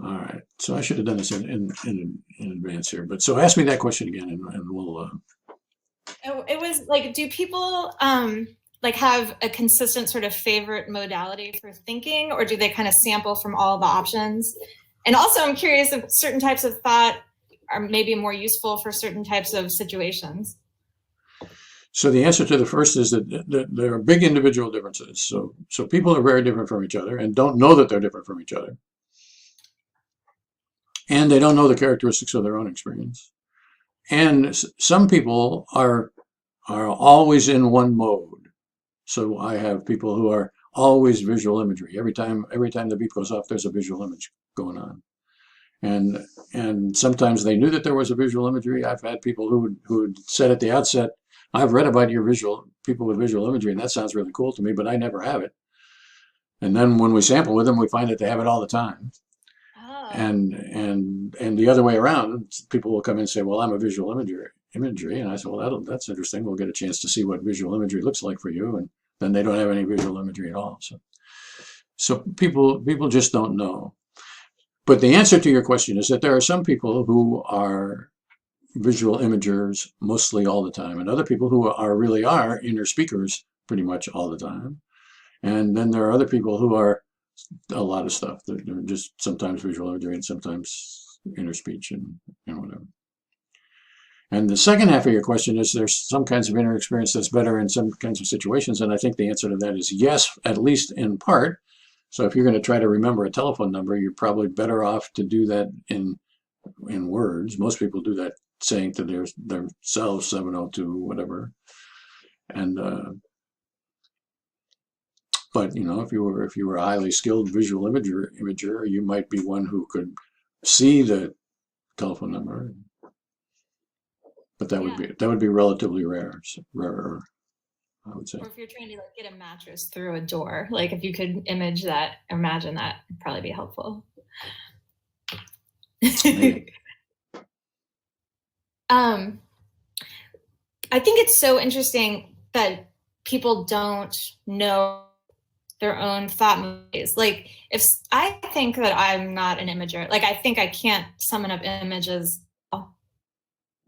All right. So I should have done this in advance here. But so ask me that question again, and we'll. It was like, do people like have a consistent sort of favorite modality for thinking, or do they kind of sample from all the options? And also, I'm curious if certain types of thought are maybe more useful for certain types of situations. So the answer to the first is that there are big individual differences. So people are very different from each other and don't know that they're different from each other, and they don't know the characteristics of their own experience. And some people are always in one mode. So I have people who are always visual imagery. Every time the beep goes off, there's a visual image going on. And sometimes they knew that there was a visual imagery. I've had people who said at the outset, I've read about your people with visual imagery, and that sounds really cool to me, but I never have it. And then when we sample with them, we find that they have it all the time. Oh, And the other way around, people will come in and say, well, I'm a visual imagery. And I said, well, that's interesting. We'll get a chance to see what visual imagery looks like for you. And then they don't have any visual imagery at all. So people just don't know. But the answer to your question is that there are some people who are visual imagers mostly all the time, and other people who really are inner speakers pretty much all the time. And then there are other people who are a lot of stuff. They're just sometimes visual imagery and sometimes inner speech and whatever. And the second half of your question is there's some kinds of inner experience that's better in some kinds of situations. And I think the answer to that is yes, at least in part. So if you're going to try to remember a telephone number, you're probably better off to do that in words. Most people do that saying to themselves 702 whatever. And but if you were a highly skilled visual imager, you might be one who could see the telephone number, but yeah. that would be relatively rarer, I would say. Or if you're trying to like get a mattress through a door, like if you could imagine that, it'd probably be helpful. Maybe. um, I think it's so interesting that people don't know their own thought movies. Like if I think that I'm not an imager, like I think I can't summon up images.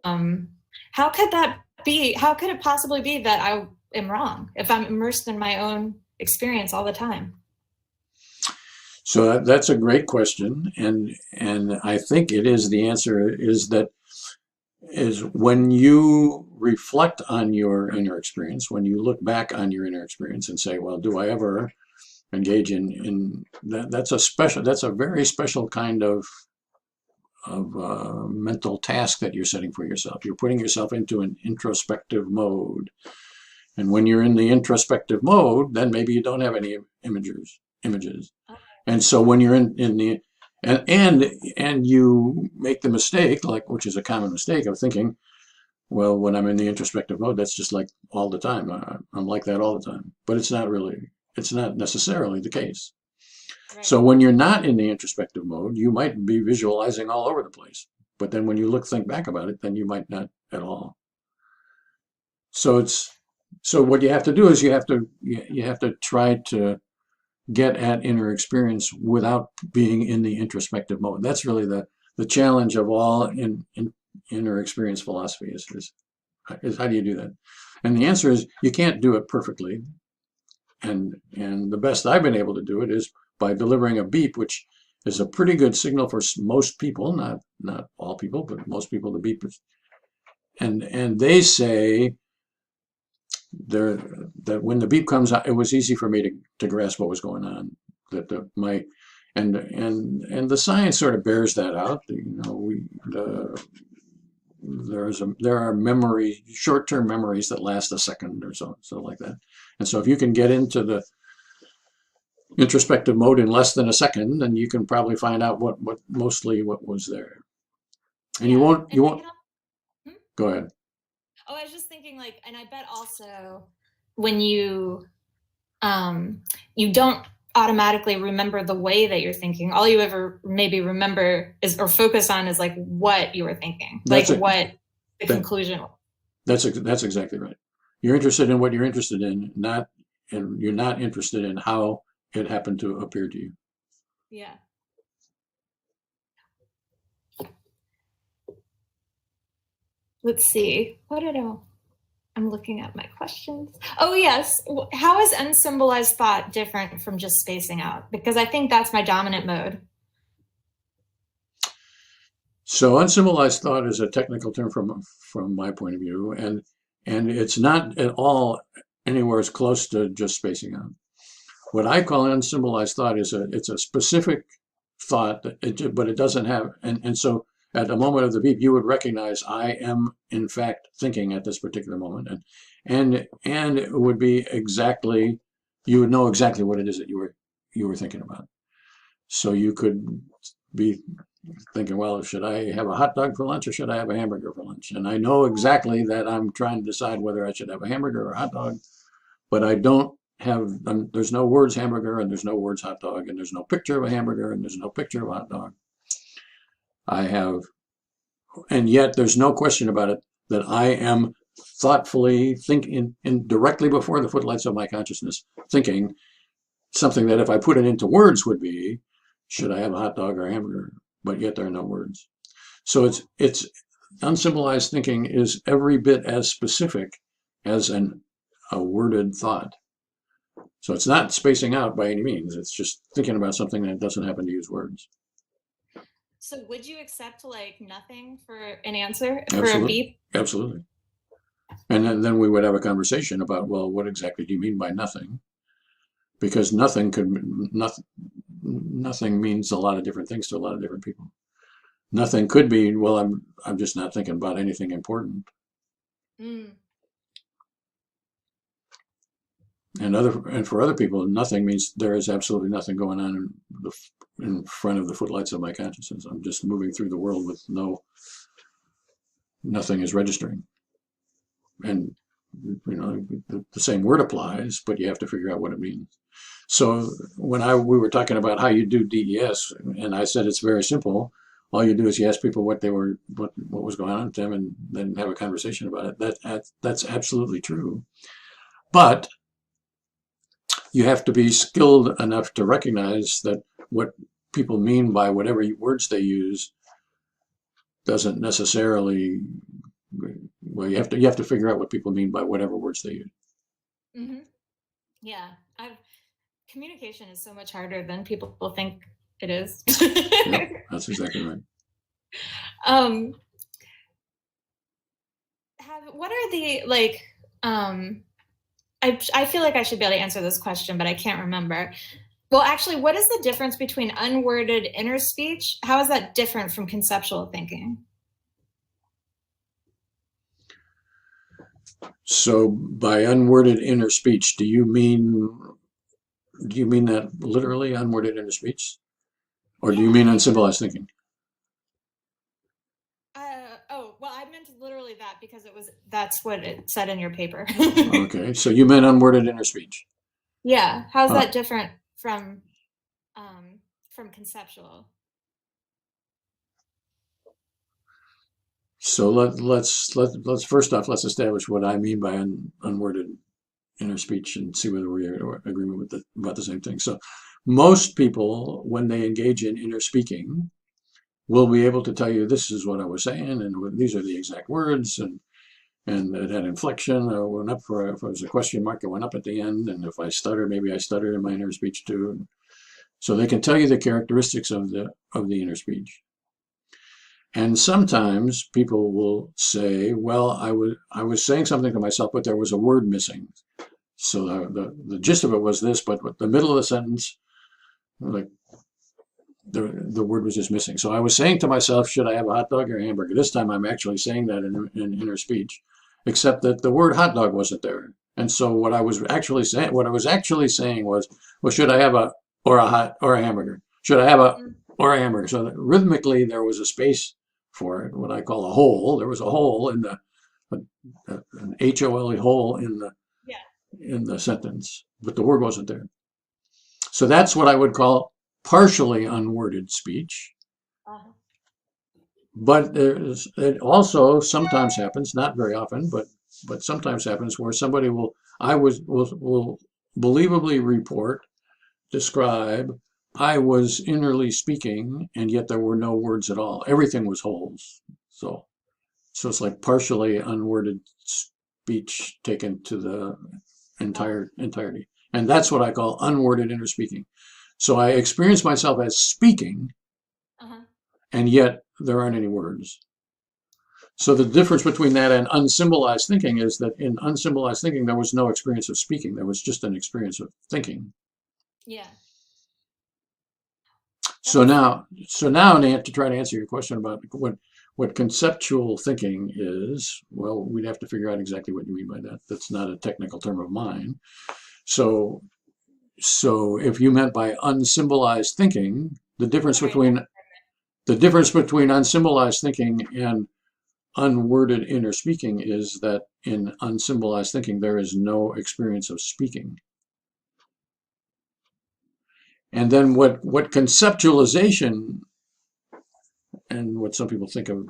Um, how could that be? How could it possibly be that I am wrong if I'm immersed in my own experience all the time? So that's a great question, and I think the answer is when you reflect on your inner experience, when you look back on your inner experience and say, well, do I ever engage in that? That's a very special kind of mental task that you're setting for yourself. You're putting yourself into an introspective mode. And when you're in the introspective mode, then maybe you don't have any images. And so when you're in the and you make the mistake, which is a common mistake, of thinking, well, when I'm in the introspective mode, that's just like all the time. I'm like that all the time. But it's not necessarily the case. Right. So when you're not in the introspective mode, you might be visualizing all over the place. But then when you think back about it, then you might not at all. So what you have to do is you have to try to get at inner experience without being in the introspective mode. That's really the challenge of all in inner experience philosophy is how do you do that? And the answer is you can't do it perfectly. And the best I've been able to do it is by delivering a beep, which is a pretty good signal for most people, not all people, but most people. The beep is, and they say that when the beep comes out, it was easy for me to grasp what was going on. And the science sort of bears that out. There are short-term memories that last a second or so like that. And so if you can get into the introspective mode in less than a second, then you can probably find out what mostly what was there. And Yeah. you And won't go ahead. oh, I was just thinking like, and I bet also when you don't automatically remember the way that you're thinking. All you ever maybe remember is or focus on is like what you were thinking, like what the that, conclusion was. that's exactly right. You're interested in what you're interested in, and you're not interested in how it happened to appear to you. Yeah. let's see. I'm looking at my questions. Oh, yes. How is unsymbolized thought different from just spacing out? Because I think that's my dominant mode. So unsymbolized thought is a technical term from my point of view, and it's not at all anywhere as close to just spacing out. What I call unsymbolized thought is it's a specific thought, but it doesn't have, and so at the moment of the beep, you would recognize I am in fact thinking at this particular moment, and it would be exactly, you would know exactly what it is that you were thinking about. So you could be thinking, well, should I have a hot dog for lunch or should I have a hamburger for lunch? And I know exactly that I'm trying to decide whether I should have a hamburger or a hot dog, but I don't have, there's no words hamburger and there's no words hot dog and there's no picture of a hamburger and there's no picture of a hot dog. I have, and yet there's no question about it that I am thoughtfully thinking in directly before the footlights of my consciousness, thinking something that if I put it into words would be, should I have a hot dog or a hamburger? But yet there are no words. So it's unsymbolized thinking is every bit as specific as a worded thought. So it's not spacing out by any means. It's just thinking about something that doesn't happen to use words. So would you accept like nothing for an answer for Absolutely. a beep? Absolutely. And then we would have a conversation about, well, what exactly do you mean by nothing? Because nothing means a lot of different things to a lot of different people. Nothing could be, well, I'm just not thinking about anything important. Mm. And for other people, nothing means there is absolutely nothing going on in front of the footlights of my consciousness. I'm just moving through the world with nothing is registering. And the same word applies, but you have to figure out what it means. So when we were talking about how you do DES, and I said it's very simple. All you do is you ask people what was going on with them, and then have a conversation about it. That's absolutely true. But you have to be skilled enough to recognize that what people mean by whatever words they use doesn't necessarily. Well, you have to figure out what people mean by whatever words they use. Mm-hmm. Yeah, communication is so much harder than people think it is. Yep, that's exactly right. What are the like? I feel like I should be able to answer this question, but I can't remember. Well, actually, what is the difference between unworded inner speech? How is that different from conceptual thinking? So by unworded inner speech, do you mean that literally, unworded inner speech? Or do you mean unsymbolized thinking? Well, I meant literally that because that's what it said in your paper. Okay, so you meant unworded inner speech. Yeah, how's that different from conceptual? So let's first off, let's establish what I mean by unworded inner speech and see whether we're in agreement about the same thing. So most people, when they engage in inner speaking, will be able to tell you, this is what I was saying, and these are the exact words, and it had inflection. I went up if it was a question mark, it went up at the end, and if I stuttered, maybe I stuttered in my inner speech too. So they can tell you the characteristics of the inner speech. And sometimes people will say, well, I was saying something to myself, but there was a word missing. So the gist of it was this, but the middle of the sentence, like the word was just missing. So I was saying to myself, should I have a hot dog or a hamburger? This time I'm actually saying that in inner speech, except that the word hot dog wasn't there. And so what I was actually saying was, well, should I have a hot or a hamburger? Should I have a or a hamburger? So rhythmically there was a space for it, what I call a hole. There was a hole in an HOLE hole in the sentence, but the word wasn't there. So that's what I would call partially unworded speech. But it also sometimes happens, not very often, but sometimes happens where somebody will believably report, describe, I was innerly speaking, and yet there were no words at all. Everything was holes. So So it's like partially unworded speech taken to the entirety. And that's what I call unworded inner speaking. So I experience myself as speaking, Uh-huh. and yet there aren't any words. So the difference between that and unsymbolized thinking is that in unsymbolized thinking, there was no experience of speaking. There was just an experience of thinking. Yeah. So That's now, to try to answer your question about what conceptual thinking is, well, we'd have to figure out exactly what you mean by that. That's not a technical term of mine. So, if you meant by unsymbolized thinking, sorry. the difference between unsymbolized thinking and unworded inner speaking is that in unsymbolized thinking, there is no experience of speaking. And then what conceptualization and what some people think of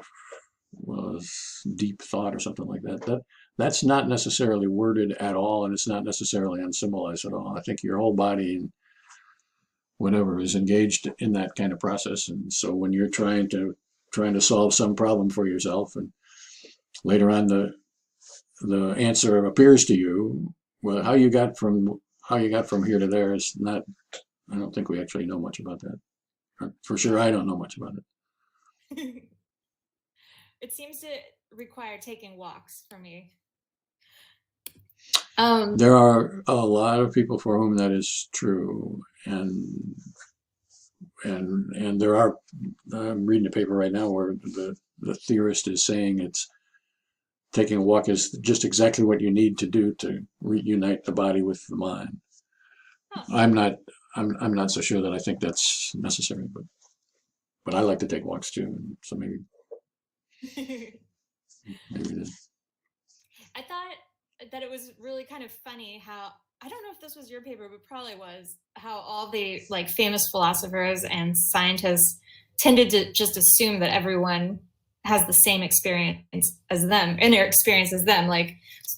was deep thought or something like that, that's not necessarily worded at all, and it's not necessarily unsymbolized at all. I think your whole body and whatever is engaged in that kind of process. And so when you're trying to solve some problem for yourself, and later on the answer appears to you, well, how you got from here to there is not. I don't think we actually know much about that. For sure, I don't know much about it. It seems to require taking walks for me. There are a lot of people for whom that is true, and there are. I'm reading a paper right now where the theorist is saying it's taking a walk is just exactly what you need to do to reunite the body with the mind. Huh. I'm not so sure that I think that's necessary, but I like to take walks too, so maybe it is. I thought that it was really kind of funny how, I don't know if this was your paper, but probably was, how all the like famous philosophers and scientists tended to just assume that everyone has the same experience as them, inner experience as them. Like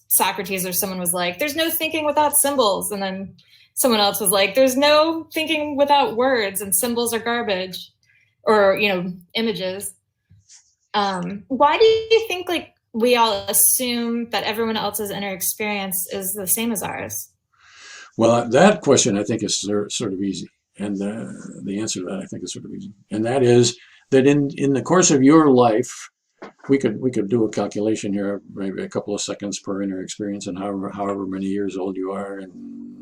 Socrates or someone was like, there's no thinking without symbols. And then someone else was like, there's no thinking without words, and symbols are garbage, or, images. Why do you think like we all assume that everyone else's inner experience is the same as ours? Well, that question I think is sort of easy, and the answer to that I think is sort of easy, and that is that in the course of your life, we could do a calculation here, maybe a couple of seconds per inner experience, and however many years old you are, and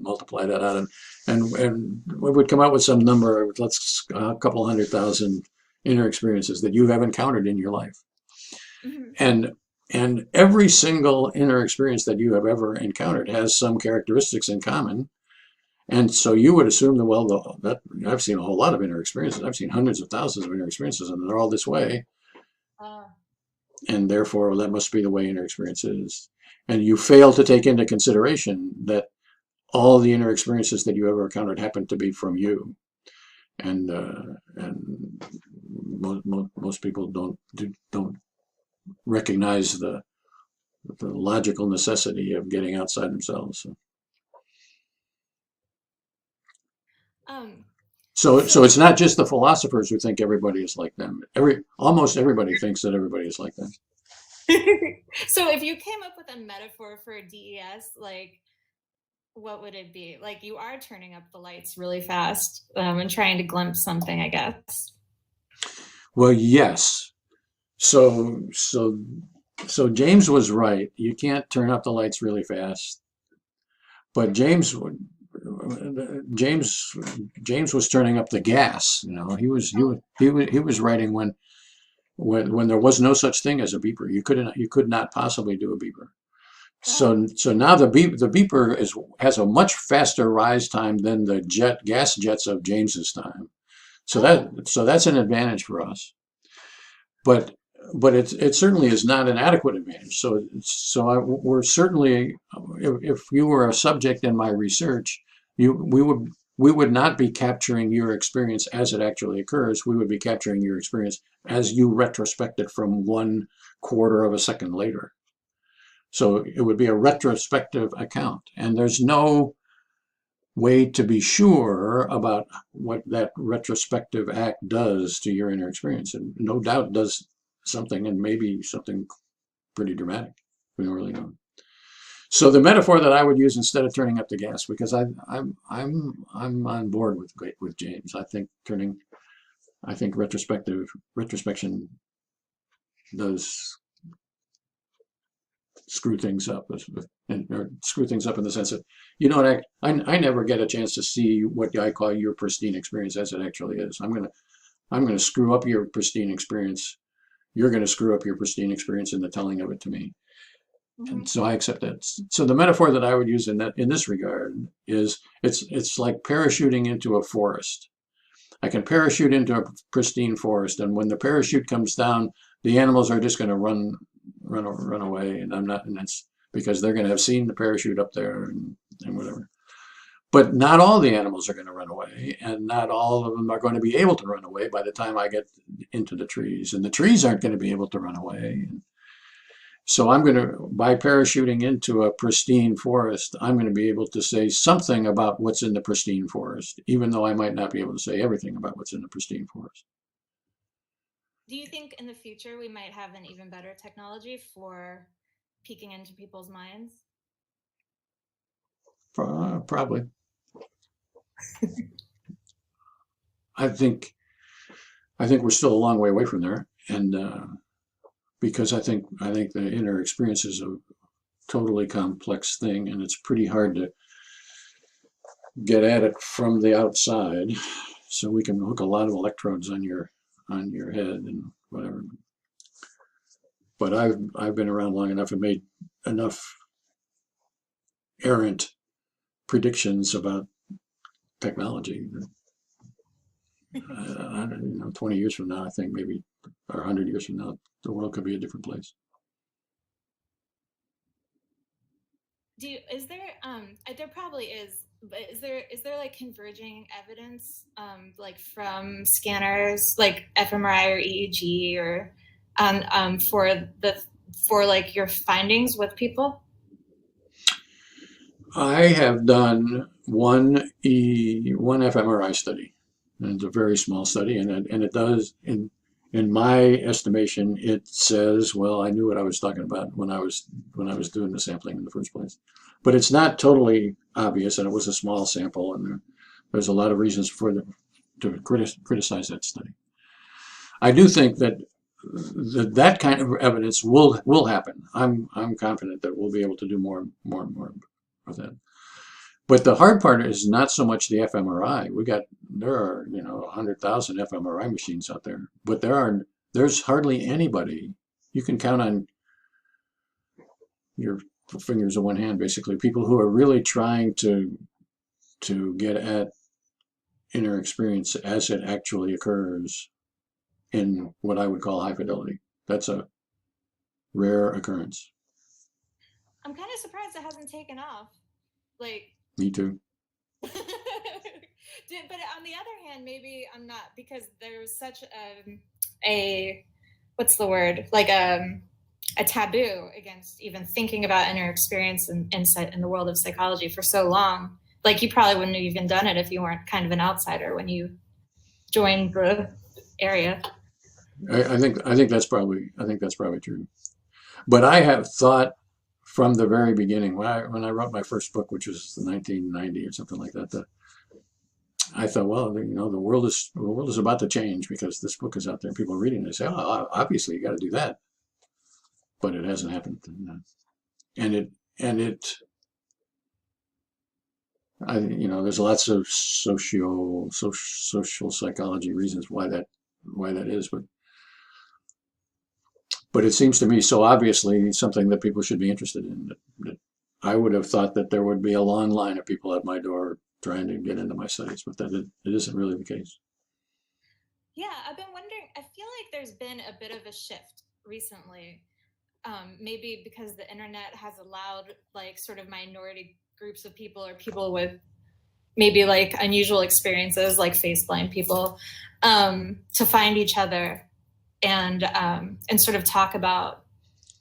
multiply that out, and we would come out with some number. Let's a couple 100,000 inner experiences that you have encountered in your life, Mm-hmm. and every single inner experience that you have ever encountered has some characteristics in common. And so you would assume that I've seen a whole lot of inner experiences. I've seen hundreds of thousands of inner experiences, and they're all this way. And therefore, that must be the way inner experience is. And you fail to take into consideration that all the inner experiences that you ever encountered happen to be from you. And most people don't recognize the logical necessity of getting outside themselves. So it's not just the philosophers who think everybody is like them. Almost everybody thinks that everybody is like them. So if you came up with a metaphor for DES, like, what would it be? Like, you are turning up the lights really fast and trying to glimpse something, I guess. Well, yes. So James was right. You can't turn up the lights really fast. But James was turning up the gas. He was writing when there was no such thing as a beeper. You could not possibly do a beeper. So now the beeper has a much faster rise time than the gas jets of James's time. So that's an advantage for us. But it certainly is not an adequate advantage. We're certainly, if you were a subject in my research, we would not be capturing your experience as it actually occurs. We would be capturing your experience as you retrospected from 1/4 of a second later. So it would be a retrospective account, and there's no way to be sure about what that retrospective act does to your inner experience. And no doubt does something, and maybe something pretty dramatic. We don't really know. So the metaphor that I would use instead of turning up the gas, because I'm on board with James. I think retrospection does screw things up, or screw things up in the sense that you don't I never get a chance to see what I call your pristine experience as it actually is. I'm gonna screw up your pristine experience. You're gonna screw up your pristine experience in the telling of it to me. And so I accept that. So the metaphor that I would use in this regard is it's like parachuting into a forest. I can parachute into a pristine forest, and when the parachute comes down, the animals are just going to run away, and that's because they're going to have seen the parachute up there and whatever. But not all the animals are going to run away, and not all of them are going to be able to run away by the time I get into the trees, and the trees aren't going to be able to run away. So by parachuting into a pristine forest, I'm going to be able to say something about what's in the pristine forest, even though I might not be able to say everything about what's in the pristine forest. Do you think in the future we might have an even better technology for peeking into people's minds? Probably. I think we're still a long way away from there, and because I think the inner experience is a totally complex thing, and it's pretty hard to get at it from the outside. So we can hook a lot of electrodes on your head and whatever. But I've been around long enough and made enough errant predictions about technology. 20 years from now, I think maybe, or 100 years from now, the world could be a different place. There probably is, but is there like converging evidence, like from scanners, like fMRI or EEG, or for like your findings with people? I have done one fMRI study, and it's a very small study, and it does in my estimation, it says, well, I knew what I was talking about when I was doing the sampling in the first place. But it's not totally obvious, and it was a small sample, and there's a lot of reasons to criticize that study. I do think that kind of evidence will happen. I'm confident that we'll be able to do more and more of that. But the hard part is not so much the fMRI. There are 100,000 fMRI machines out there, but there's hardly anybody. You can count on your fingers of one hand, basically, people who are really trying to get at inner experience as it actually occurs in what I would call high fidelity. That's a rare occurrence. I'm kind of surprised it hasn't taken off. Like, me too. But on the other hand, maybe I'm not, because there's such a what's the word, like a taboo against even thinking about inner experience and insight in the world of psychology for so long. Like, you probably wouldn't have even done it if you weren't kind of an outsider when you joined the area. I think that's probably true. But I have thought from the very beginning, when I wrote my first book, which was 1990 or something like that, I thought, well, the world is about to change because this book is out there and people are reading it. They say, oh, obviously you got to do that, but it hasn't happened. There's lots of social psychology reasons why that is, but it seems to me so obviously something that people should be interested in that I would have thought that there would be a long line of people at my door trying to get into my studies, but that it isn't really the case. Yeah, I've been wondering, I feel like there's been a bit of a shift recently, maybe because the internet has allowed like sort of minority groups of people or people with maybe like unusual experiences, like face-blind people, to find each other and sort of talk about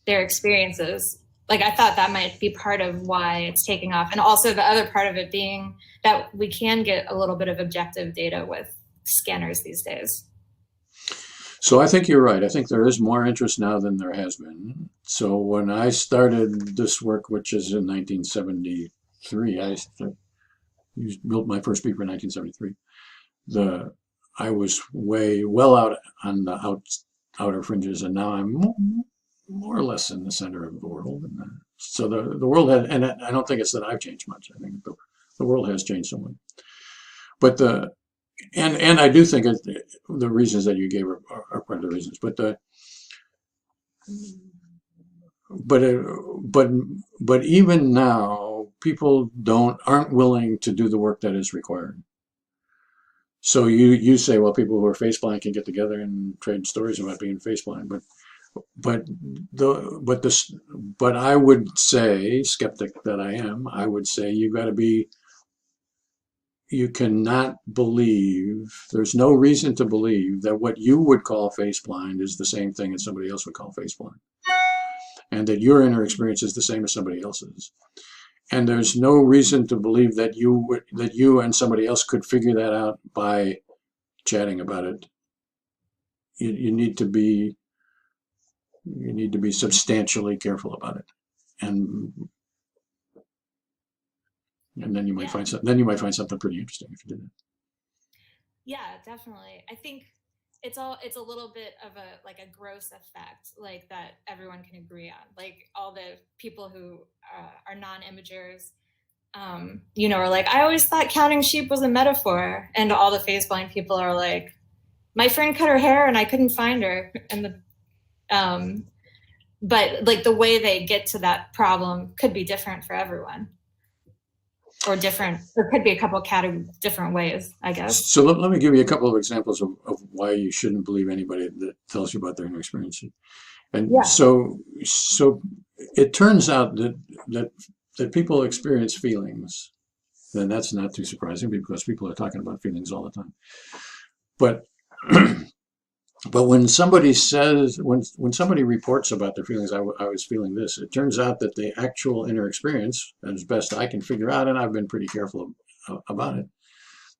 their experiences. Like, I thought that might be part of why it's taking off. And also the other part of it being that we can get a little bit of objective data with scanners these days. So I think you're right. I think there is more interest now than there has been. So when I started this work, which is in 1973, built my first beeper in 1973. The I was way well out on the outer fringes, and now I'm more or less in the center of the world. And so the world had, and I don't think it's that I've changed much. I think the world has changed somewhat. But and I do think the reasons that you gave are part of the reasons. But but even now, people aren't willing to do the work that is required. So you say, well, people who are face blind can get together and trade stories about being face blind, but but I would say, skeptic that I am, I would say you cannot believe, there's no reason to believe that what you would call face blind is the same thing that somebody else would call face blind, and that your inner experience is the same as somebody else's. And there's no reason to believe that you and somebody else could figure that out by chatting about it. You need to be substantially careful about it, and then you might Yeah. find something pretty interesting if you did it. Yeah, definitely. I think it's a little bit of a gross effect, like that everyone can agree on. Like all the people who are non-imagers, are like, I always thought counting sheep was a metaphor, and all the face blind people are like, my friend cut her hair and I couldn't find her, and but like the way they get to that problem could be different for everyone. Or different, there could be a couple different ways, I guess. So let me give you a couple of examples of why you shouldn't believe anybody that tells you about their inner experience. And Yeah. so it turns out that people experience feelings, and that's not too surprising because people are talking about feelings all the time. But but when somebody says, when somebody reports about their feelings, I was feeling this, it turns out that the actual inner experience, as best I can figure out, and I've been pretty careful about it,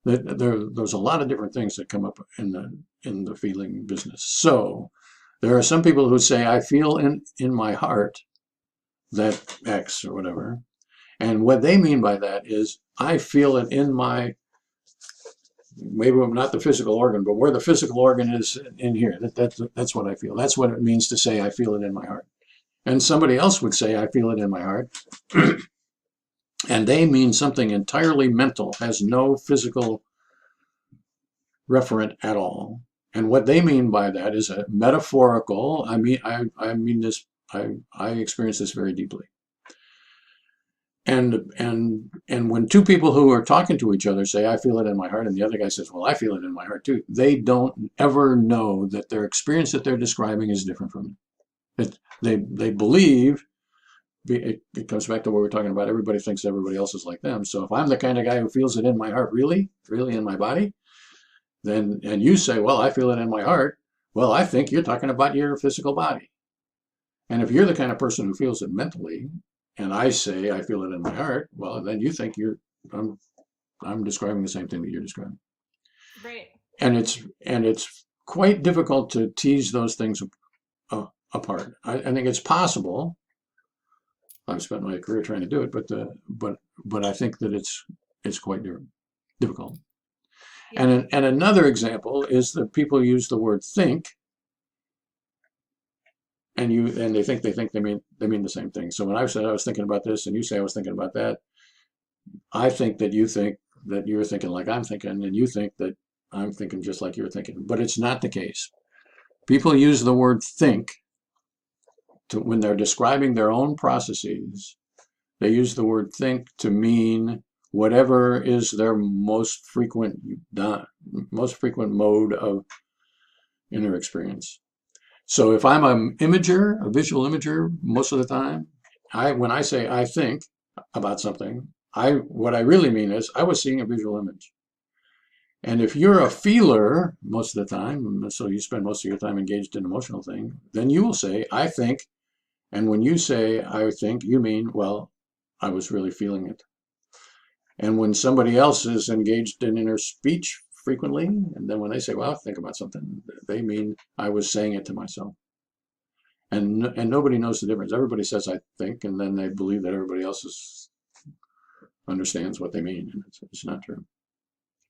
that there's a lot of different things that come up in the feeling business. So there are some people who say, I feel in my heart that X or whatever. And what they mean by that is, I feel it in my, maybe not the physical organ, but where the physical organ is in here. That's what I feel. That's what it means to say, I feel it in my heart. And somebody else would say, I feel it in my heart. And they mean something entirely mental, has no physical referent at all. And what they mean by that is a metaphorical, I mean this, I experience this very deeply. And when two people who are talking to each other say, I feel it in my heart, and the other guy says, well, I feel it in my heart too, they don't ever know that their experience that they're describing is different from it. They believe, it comes back to what we're talking about, everybody thinks everybody else is like them. So if I'm the kind of guy who feels it in my heart, really in my body, then, and you say, well, I feel it in my heart, well, I think you're talking about your physical body. And if you're the kind of person who feels it mentally, and I say I feel it in my heart, well, then you think I'm describing the same thing that you're describing. Right. And it's quite difficult to tease those things apart. I think it's possible. I've spent my career trying to do it, but I think that it's quite difficult. Yeah. And another example is that people use the word think, and they think they mean the same thing. So when I said I was thinking about this, and you say I was thinking about that, I think that you think that you're thinking like I'm thinking, and you think that I'm thinking just like you're thinking. But it's not the case. People use the word think when they're describing their own processes. They use the word think to mean whatever is their most frequent mode of inner experience. So if I'm a visual imager, most of the time, when I say I think about something, what I really mean is I was seeing a visual image. And if you're a feeler most of the time, so you spend most of your time engaged in an emotional thing, then you will say I think. And when you say I think, you mean, well, I was really feeling it. And when somebody else is engaged in inner speech frequently, and then when they say, well, think about something, they mean I was saying it to myself. And nobody knows the difference. Everybody says I think, and then they believe that everybody else understands what they mean, and it's not true.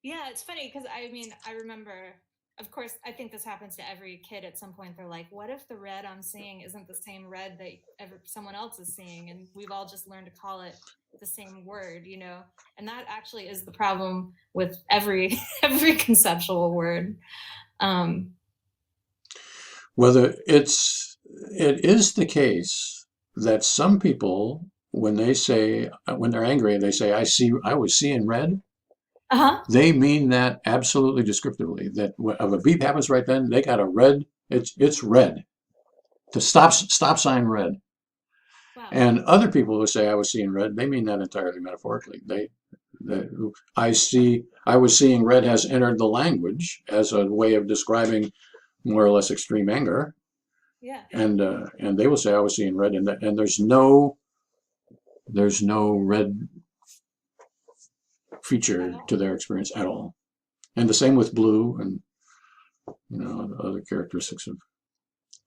Yeah, it's funny because I mean, I remember, of course, I think this happens to every kid at some point. They're like, what if the red I'm seeing isn't the same red that someone else is seeing? And we've all just learned to call it the same word, you know? And that actually is the problem with every conceptual word. Whether it is the case that some people, when they're angry, they say, I was seeing red. Uh-huh. They mean that absolutely descriptively, that if a beep happens right then, they got a red, it's red. The stop sign red. Wow. And other people who say I was seeing red, they mean that entirely metaphorically. I was seeing red has entered the language as a way of describing more or less extreme anger. Yeah. And they will say I was seeing red, and there's no red feature to their experience at all. And the same with blue, and other characteristics of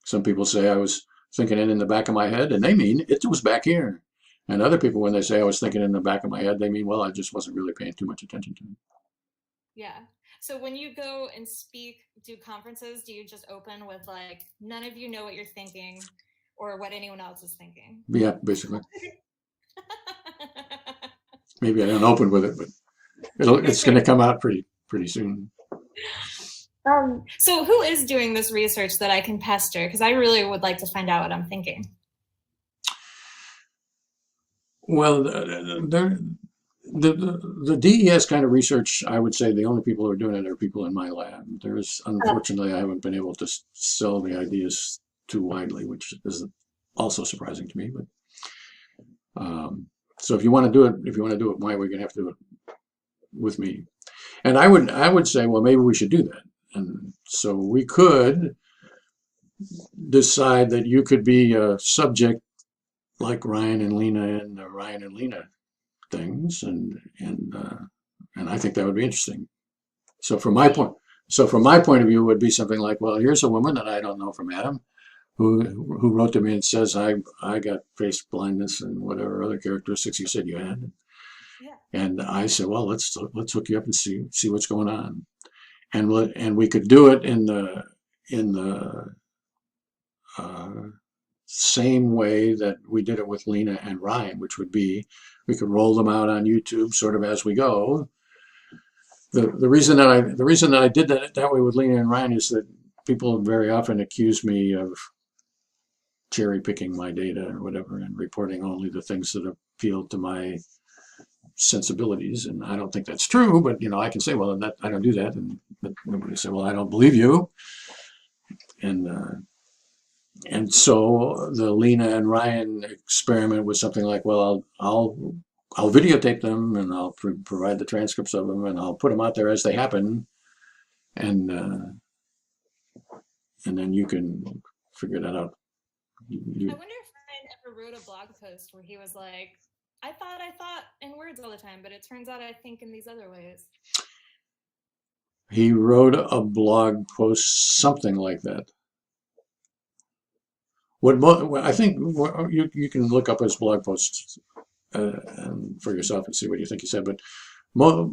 some people say I was thinking it in the back of my head, and they mean it was back here. And other people, when they say I was thinking in the back of my head, they mean, well, I just wasn't really paying too much attention to it. Yeah. So when you go and do conferences, do you just open with like, none of you know what you're thinking or what anyone else is thinking? Yeah, basically. Maybe I don't open with it, but it's going to come out pretty soon. So who is doing this research that I can pester? Because I really would like to find out what I'm thinking. Well, the DES kind of research, I would say the only people who are doing it are people in my lab. Unfortunately, I haven't been able to sell the ideas too widely, which is also surprising to me. But so if you want to do it my way, we're going to have to do it with me. And I would say, well, maybe we should do that. And so we could decide that you could be a subject like Ryan and Lena and the Ryan and Lena things, and I think that would be interesting. So from my point of view, it would be something like, well, here's a woman that I don't know from Adam, who wrote to me and says I got face blindness and whatever other characteristics you said you had. Yeah. And I said, well, let's hook you up and see what's going on. And we could do it in the same way that we did it with Lena and Ryan, which would be we could roll them out on YouTube sort of as we go. The reason that I did that way with Lena and Ryan is that people very often accuse me of cherry picking my data or whatever and reporting only the things that appeal to my sensibilities, and I don't think that's true. But I can say, well, I don't do that, but nobody say, well, I don't believe you. And so the Lena and Ryan experiment was something like, well, I'll videotape them and I'll provide the transcripts of them and I'll put them out there as they happen, and then you can figure that out. I wonder if Ryan ever wrote a blog post where he was like, I thought in words all the time, but it turns out I think in these other ways. He wrote a blog post, something like that. I think you can look up his blog posts for yourself and see what you think he said. But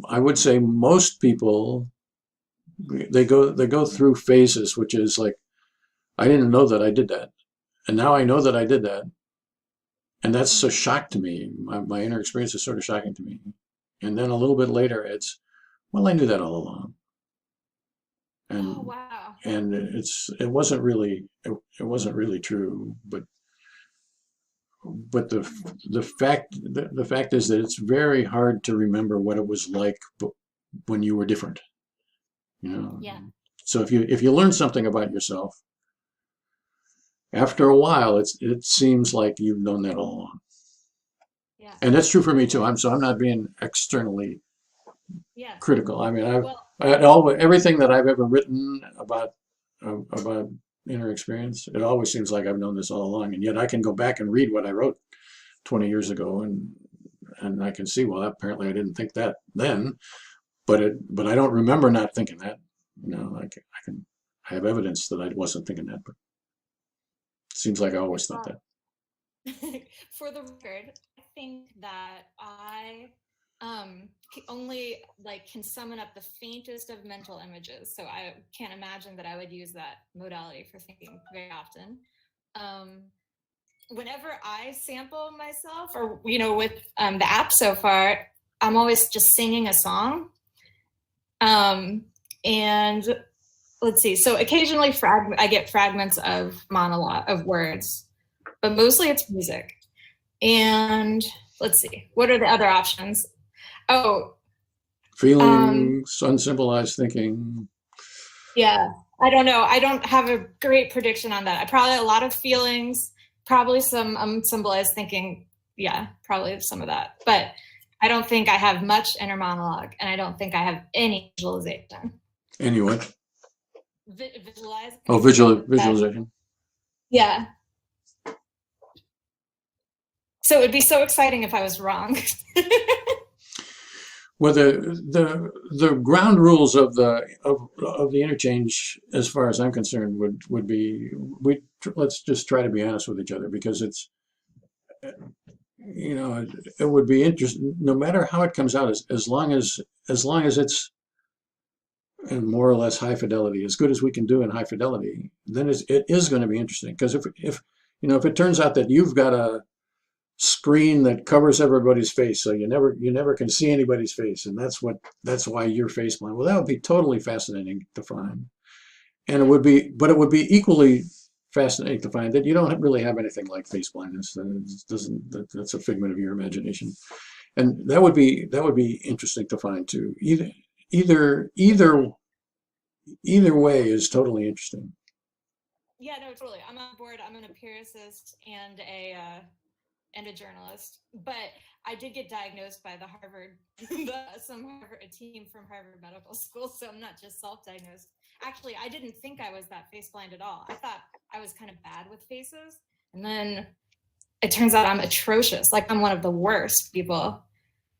I would say most people they go through phases, which is like, I didn't know that I did that, and now I know that I did that. And that's a shock to me. My inner experience is sort of shocking to me. And then a little bit later, it's, well, I knew that all along. And, oh, wow. And it wasn't really true. But the fact is that it's very hard to remember what it was like when you were different. Yeah. So if you learn something about yourself, after a while, it seems like you've known that all along. Yeah. And that's true for me too. I'm not being externally critical. I mean, everything that I've ever written about inner experience, it always seems like I've known this all along. And yet I can go back and read what I wrote 20 years ago, and I can see, well, apparently I didn't think that then, but I don't remember not thinking that. I have evidence that I wasn't thinking that, but it seems like I always thought that. For the record, I think that I only can summon up the faintest of mental images, so I can't imagine that I would use that modality for thinking very often. Whenever I sample myself, or with the app so far, I'm always just singing a song. And let's see. So occasionally I get fragments of monologue of words, but mostly it's music. And let's see, what are the other options? Oh, feelings, unsymbolized thinking. Yeah, I don't know. I don't have a great prediction on that. I probably a lot of feelings, probably some unsymbolized thinking. Yeah, probably some of that. But I don't think I have much inner monologue, and I don't think I have any visualization. Any what? Visualize. Oh, visualization. Yeah. So it would be so exciting if I was wrong. Well, the ground rules of the interchange, as far as I'm concerned, would be let's just try to be honest with each other, because it's it would be interesting no matter how it comes out, as long as it's in more or less high fidelity, as good as we can do in high fidelity, then it is going to be interesting. Because if it turns out that you've got a screen that covers everybody's face, so you never can see anybody's face, and that's why you're face blind. Well, that would be totally fascinating to find, and it would be equally fascinating to find that you don't really have anything like face blindness. That's a figment of your imagination, and that would be interesting to find too. Either way is totally interesting. Yeah, no, totally. I'm on board. I'm an empiricist and a journalist, but I did get diagnosed by a team from Harvard Medical School, so I'm not just self-diagnosed. Actually, I didn't think I was that face blind at all. I thought I was kind of bad with faces, and then it turns out I'm atrocious. Like, I'm one of the worst people,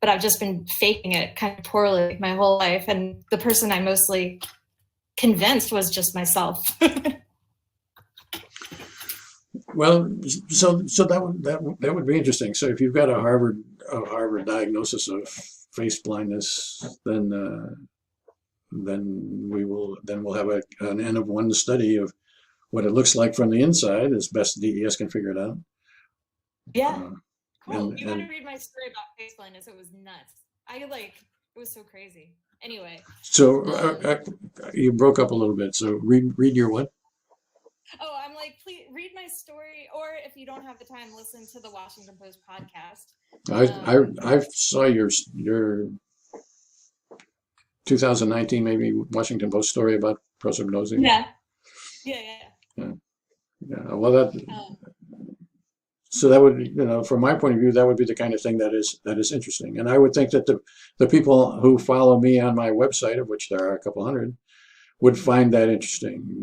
but I've just been faking it kind of poorly my whole life, and the person I mostly convinced was just myself. Well, so that would be interesting. So if you've got a Harvard diagnosis of face blindness, then we'll have an N of 1 study of what it looks like from the inside, as best DES can figure it out. Yeah, cool. You want to read my story about face blindness? It was nuts. It was so crazy. Anyway. So you broke up a little bit. So read your what? Oh, I'm like, please read my story, or if you don't have the time, listen to the Washington Post podcast. I saw your 2019 maybe Washington Post story about prosopagnosia. Yeah. Well, so that would, from my point of view, that would be the kind of thing that is interesting. And I would think that the people who follow me on my website, of which there are a couple hundred, would find that interesting.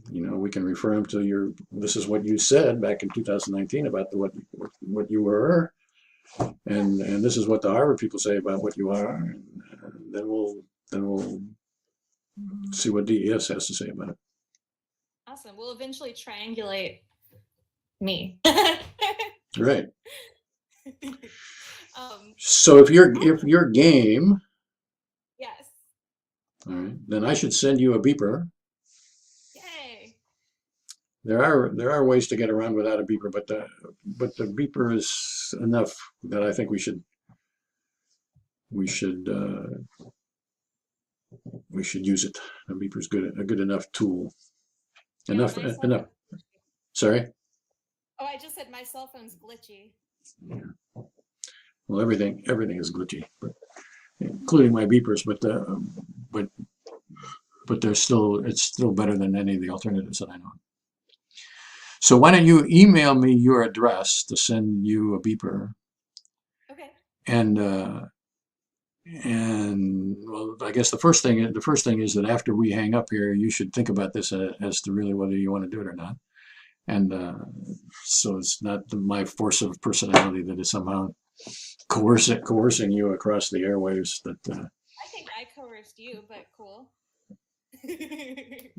We can refer them to this is what you said back in 2019 about what you were, and this is what the Harvard people say about what you are, and then we'll see what DES has to say about it. Awesome. We'll eventually triangulate me. Right. So if you're game, yes. All right, then I should send you a beeper. Yay. There are ways to get around without a beeper, but the beeper is enough that I think we should use it. A beeper is a good enough tool. Enough. Sorry. Oh, I just said my cell phone's glitchy. Yeah. Well, everything is glitchy, but including my beepers. But it's still better than any of the alternatives that I know. So why don't you email me your address to send you a beeper? Okay. And well, I guess the first thing is that after we hang up here, you should think about this as to really whether you want to do it or not. And so it's not my force of personality that is somehow coercing you across the airwaves. I think I coerce first you, but cool.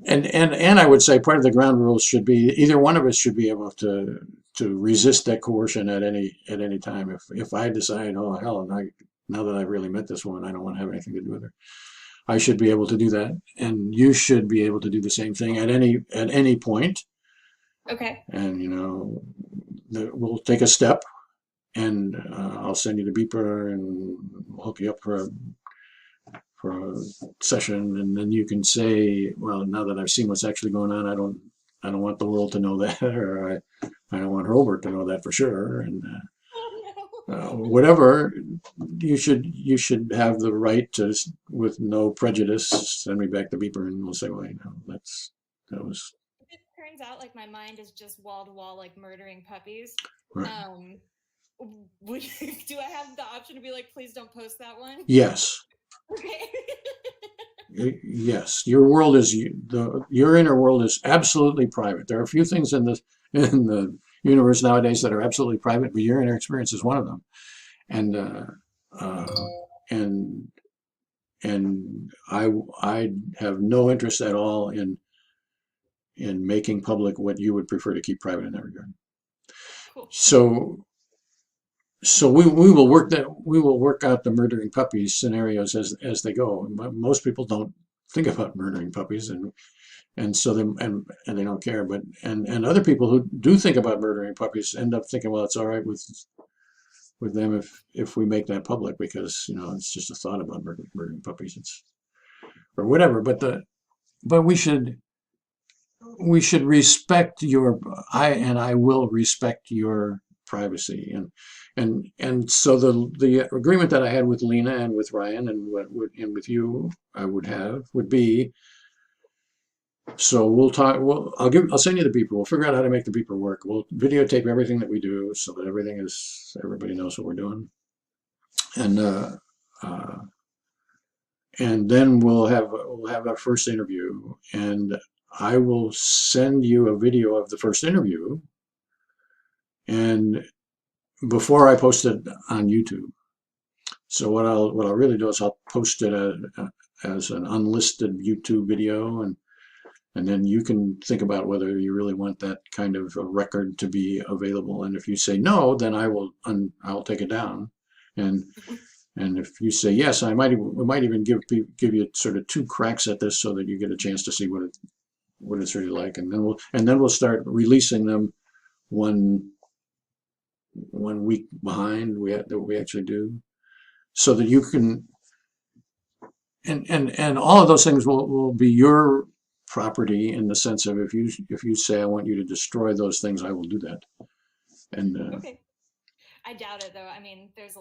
And I would say part of the ground rules should be either one of us should be able to resist that coercion at any time. If I decide, oh hell, now that I've really met this woman, I don't want to have anything to do with her, I should be able to do that, and you should be able to do the same thing at any point. Okay. And we'll take a step, and I'll send you the beeper, and we'll hook you up for a session, and then you can say, well, now that I've seen what's actually going on, I don't want the world to know that, or I don't want Robert to know that for sure, and whatever. You should have the right to, with no prejudice, send me back the beeper, and we'll say, well, that was. It turns out like my mind is just wall to wall, like murdering puppies. Right. Do I have the option to be like, please don't post that one? Yes. Okay. Yes, your inner world is absolutely private. There are a few things in the universe nowadays that are absolutely private, but your inner experience is one of them. And I have no interest at all in making public what you would prefer to keep private in that regard. Cool. So we will work out the murdering puppies scenarios as they go. Most people don't think about murdering puppies, and so they don't care. But and other people who do think about murdering puppies end up thinking, well, it's all right with them if we make that public, because it's just a thought about murdering puppies, or whatever. But we should respect I will respect your privacy, and so the agreement that I had with Lena and with Ryan and with you would be, so we'll talk. I'll send you the beeper. We'll figure out how to make the beeper work. We'll videotape everything that we do so that everybody knows what we're doing, and then we'll have our first interview, and I will send you a video of the first interview, and before I post it on YouTube. So what I'll really do is I'll post it as an unlisted YouTube video, and then you can think about whether you really want that kind of a record to be available. And if you say no, then I'll take it down. And if you say yes, we might even give you sort of 2 cracks at this so that you get a chance to see what it's really like. And then we'll start releasing them one week behind that we actually do, so that you can, and all of those things will be your property, in the sense of if you say I want you to destroy those things, I will do that. And okay. I doubt it, though. I mean, there's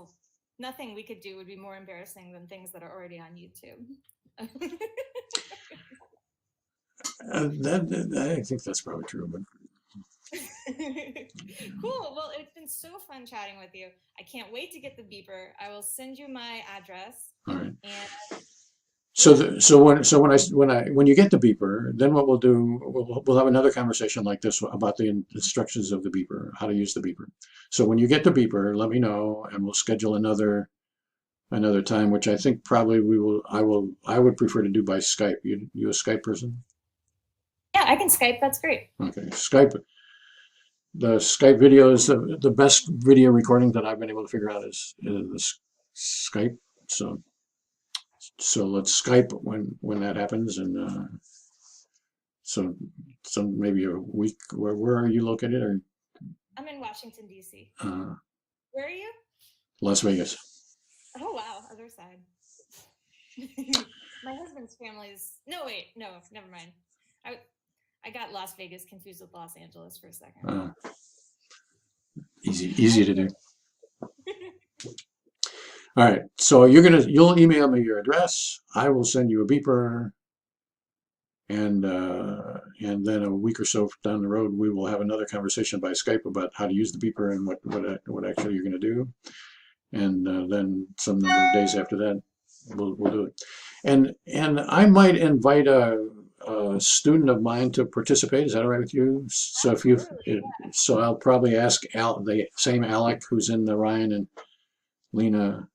nothing we could do would be more embarrassing than things that are already on YouTube. I think that's probably true, but. Cool. Well, it's been so fun chatting with you. I can't wait to get the beeper. I will send you my address. All right. And so when you get the beeper, then what we'll do, we'll have another conversation like this about the instructions of the beeper, how to use the beeper. So when you get the beeper, let me know, and we'll schedule another time, which I think probably I would prefer to do by Skype. You a Skype person? Yeah, I can Skype. That's great. Okay, Skype. The Skype video is the best video recording that I've been able to figure out is the Skype. So let's Skype when that happens, and so maybe a week. Where are you located? Or I'm in Washington, D.C. Where are you? Las Vegas. Oh wow, other side. My husband's family's. No, wait, no, never mind. I got Las Vegas confused with Los Angeles for a second. Easy to do. All right, so you'll email me your address. I will send you a beeper, and then a week or so down the road, we will have another conversation by Skype about how to use the beeper and what actually you're going to do, and then some number of days after that, we'll do it. And I might invite a student of mine to participate. Is that all right with you? So so I'll probably ask the same Alec who's in the Ryan and Lena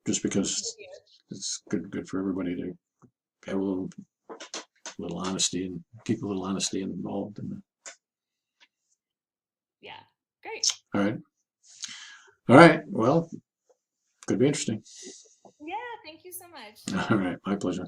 just because it's good for everybody to have a little honesty and keep a little honesty involved in it. Yeah, great. All right. Well, could be interesting. Yeah, thank you so much. All right, my pleasure.